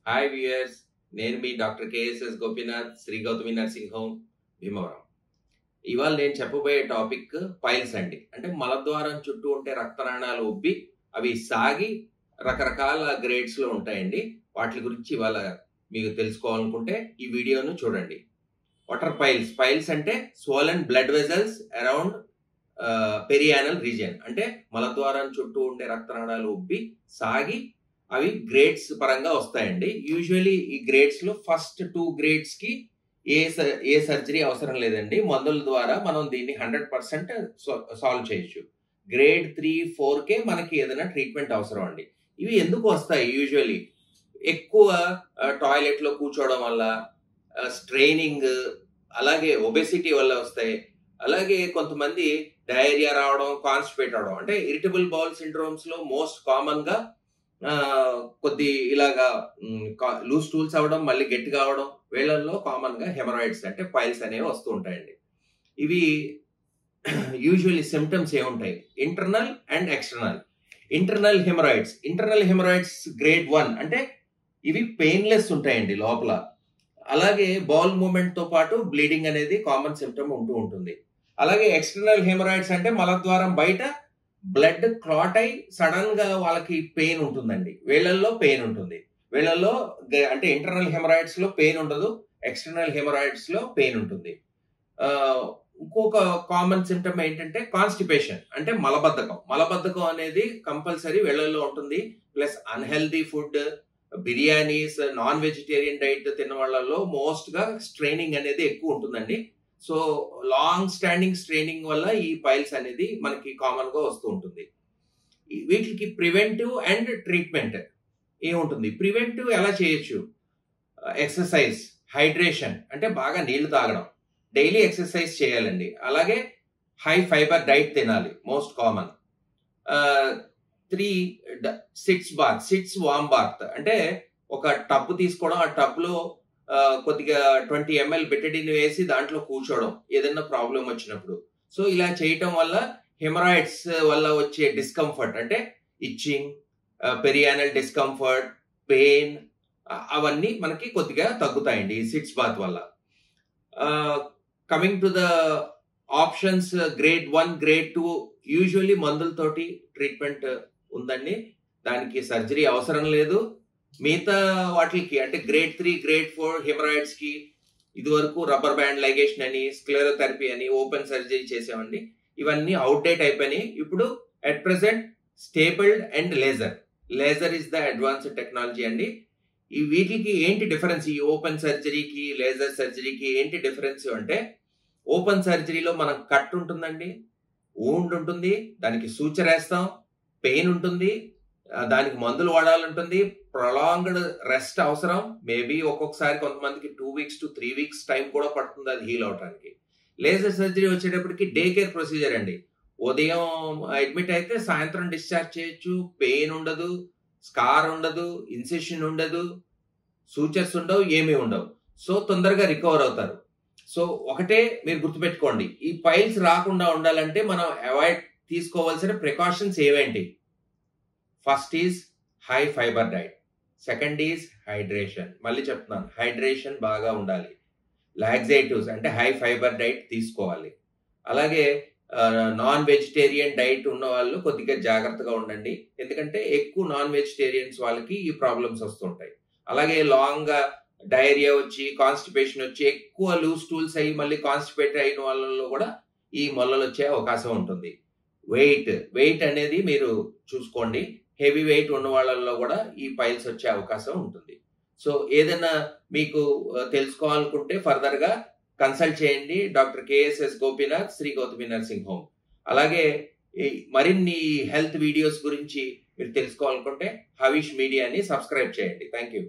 Hi viewers, నేను మీ doctor KSS Gopinath, Shri Gautami nursing home, Bhimavaram. ఇవాళ నేను చెప్పబోయే టాపిక్ పైల్స్ అండి. అంటే మలద్వారం చుట్టూ ఉంటే రక్తనాళాలు ఉబ్బి అవి సాగి రకరకాల గ్రేడ్స్లో ఉంటాయండి. వాటి గురించి ఇవాళ మీకు తెలుసుకోవాలనుకుంటే ఈ వీడియోను చూడండి. What are piles? పైల్స్ అంటే swollen blood vessels around perianal region. అంటే మలద్వారం చుట్టూ ఉండే రక్తనాళాలు ఉబ్బి సాగి అవి గ్రేడ్స్ పరంగా వస్తాయండి. యూజువలీ ఈ గ్రేడ్స్ లో ఫస్ట్ 2 గ్రేడ్స్ కి ఏ సర్జరీ అవసరం లేదండి. మందుల ద్వారా మనం దీన్ని 100% సాల్వ్ చేయొచ్చు. గ్రేడ్ 3, 4కే మనకి ఏదైనా ట్రీట్మెంట్ అవసరం అండి. ఇవి ఎందుకు వస్తాయి? యూజువలీ ఎక్కువ టాయిలెట్ లో కూర్చోవడం వల్ల, స్ట్రెయినింగ్, అలాగే ఒబెసిటీ వల్ల వస్తాయి. అలాగే కొంతమంది డయేరియా రావడం, కాన్స్టిపేట్ అవడం. అంటే ఇరిటబుల్ బౌల్ సిండ్రోమ్స్ లో మోస్ట్ కామన్ గా కొద్ది ఇలాగా లూజ్ టూల్స్ అవడం, మళ్ళీ గట్టిగా అవడం, వీళ్ళల్లో కామన్ గా హెమరాయిడ్స్ అంటే పైల్స్ అనేవి వస్తూ ఉంటాయండి. ఇవి యూజువల్లీ సిమ్టమ్స్ ఏముంటాయి? Internal and external. Internal hemorrhoids grade 1 అంటే ఇవి పెయిన్లెస్ ఉంటాయండి లోపల. అలాగే బౌల్ మూమెంట్ తో పాటు బ్లీడింగ్ అనేది కామన్ సిమ్టమ్ ఉంటూ ఉంటుంది. అలాగే ఎక్స్టర్నల్ హెమరాయిడ్స్ అంటే మలద్వారం బయట బ్లడ్ క్లాట్ అయి సడన్ గా వాళ్ళకి పెయిన్ ఉంటుందండి. వేళ్ళల్లో పెయిన్ ఉంటుంది. వేళ్ళల్లో అంటే ఇంటర్నల్ హెమరాయిడ్స్ లో పెయిన్ ఉండదు, ఎక్స్టర్నల్ హెమరాయిడ్స్ లో పెయిన్ ఉంటుంది. ఇంకొక కామన్ సిమ్టమ్ ఏంటంటే కాన్స్టిపేషన్ అంటే మలబద్ధకం అనేది కంపల్సరీ వేళ్ళల్లో ఉంటుంది. Plus unhealthy food, biryanis, non vegetarian diet తిన్న వాళ్ళలో మోస్ట్ గా స్ట్రెయినింగ్ అనేది ఎక్కువ ఉంటుందండి. సో లాంగ్ స్టాండింగ్ స్ట్రెయినింగ్ వల్ల ఈ పైల్స్ అనేది మనకి కామన్ గా వస్తూ ఉంటుంది. వీటికి ప్రివెంటివ్ అండ్ ట్రీట్మెంట్ ఏముంటుంది? ప్రివెంటివ్ ఎలా చేయొచ్చు? ఎక్సర్సైజ్, హైడ్రేషన్ అంటే బాగా నీళ్లు తాగడం, డైలీ ఎక్సర్సైజ్ చేయాలండి. అలాగే హై ఫైబర్ డైట్ తినాలి, మోస్ట్ కామన్. 3 సిట్స్ వామ్ బాత్ అంటే ఒక టబ్ తీసుకోవడం, ఆ టబ్ లో కొద్దిగా 20 ml బెటడిన్ వేసి దాంట్లో కూర్చోవడం ఏదైనా ప్రాబ్లం వచ్చినప్పుడు. సో ఇలా చేయటం వల్ల హెమరాయిడ్స్ వల్ల వచ్చే డిస్కంఫర్ట్ అంటే ఇచ్చింగ్, పెరియానల్ డిస్కంఫర్ట్, పెయిన్ అవన్నీ మనకి కొద్దిగా తగ్గుతాయండి ఈ సిట్స్ బాత్ వల్ల. Coming to the options, grade 1, grade 2 usually మందులతోటి ట్రీట్మెంట్ ఉందండి. దానికి సర్జరీ అవసరం లేదు. మిగతా వాటికి అంటే గ్రేడ్ 3, గ్రేడ్ 4 హెమరాయిడ్స్ కి ఇదివరకు రబ్బర్ బ్యాండ్ లైగేషన్ అని, స్క్లెరోథెరపీ అని, ఓపెన్ సర్జరీ చేసామండి. ఇవన్నీ అవుట్డేట్ అయిపోయినాయి. ఇప్పుడు at present stapled and laser is the advanced technology అండి. ఈ వీటికి ఏంటి డిఫరెన్స్? ఈ ఓపెన్ సర్జరీకి, లేజర్ సర్జరీకి ఏంటి డిఫరెన్స్ అంటే, ఓపెన్ సర్జరీలో మనకు కట్ ఉంటుందండి, వూండ్ ఉంటుంది, దానికి సూచర్ వేస్తాం, పెయిన్ ఉంటుంది, దానికి మందులు వాడాలంటుంది, ప్రొలాంగ్డ్ రెస్ట్ అవసరం. మేబీ ఒక్కొక్కసారి కొంతమందికి 2 weeks to 3 weeks టైం కూడా పడుతుంది అది హీల్ అవడానికి. లేజర్ సర్జరీ వచ్చేటప్పటికి డే కేర్ ప్రొసీజర్ అండి. ఉదయం అడ్మిట్ అయితే సాయంత్రం డిశ్చార్జ్ చేయొచ్చు. పెయిన్ ఉండదు, స్కార్ ఉండదు, ఇన్సెషన్ ఉండదు, సూచర్స్ ఉండవు, ఏమీ ఉండవు. సో తొందరగా రికవర్ అవుతారు. సో ఒకటే మీరు గుర్తుపెట్టుకోండి, ఈ పైల్స్ రాకుండా ఉండాలంటే మనం అవాయిడ్ తీసుకోవాల్సిన ప్రికాషన్స్ ఏవేంటి? First is high fibre diet, second is hydration. మళ్ళీ చెప్తున్నాను, హైడ్రేషన్ బాగా ఉండాలి. లాక్సేటివ్స్ అంటే హై ఫైబర్ డైట్ తీసుకోవాలి. అలాగే నాన్ వెజిటేరియన్ డైట్ ఉన్న వాళ్ళు కొద్దిగా జాగ్రత్తగా ఉండండి, ఎందుకంటే ఎక్కువ నాన్ వెజిటేరియన్స్ వాళ్ళకి ఈ ప్రాబ్లమ్స్ వస్తుంటాయి. అలాగే లాంగ్ గా డయేరియా వచ్చి, కాన్స్టిపేషన్ వచ్చి, ఎక్కువ లూజ్ టూల్స్ అయ్యి మళ్ళీ కాన్స్టిపేట్ అయిన వాళ్ళలో కూడా ఈ మొల్లలు వచ్చే అవకాశం ఉంటుంది. వెయిట్ అనేది మీరు చూసుకోండి. హెవీ వెయిట్ ఉన్న వాళ్ళల్లో కూడా ఈ పైల్స్ వచ్చే అవకాశం ఉంటుంది. సో ఏదైనా మీకు తెలుసుకోవాలనుకుంటే ఫర్దర్ గా కన్సల్ట్ చేయండి doctor KSS Gopinath, Shri Gautami nursing home. అలాగే మరిన్ని హెల్త్ వీడియోస్ గురించి మీరు తెలుసుకోవాలనుకుంటే హవీష్ మీడియాని సబ్స్క్రైబ్ చేయండి. Thank you.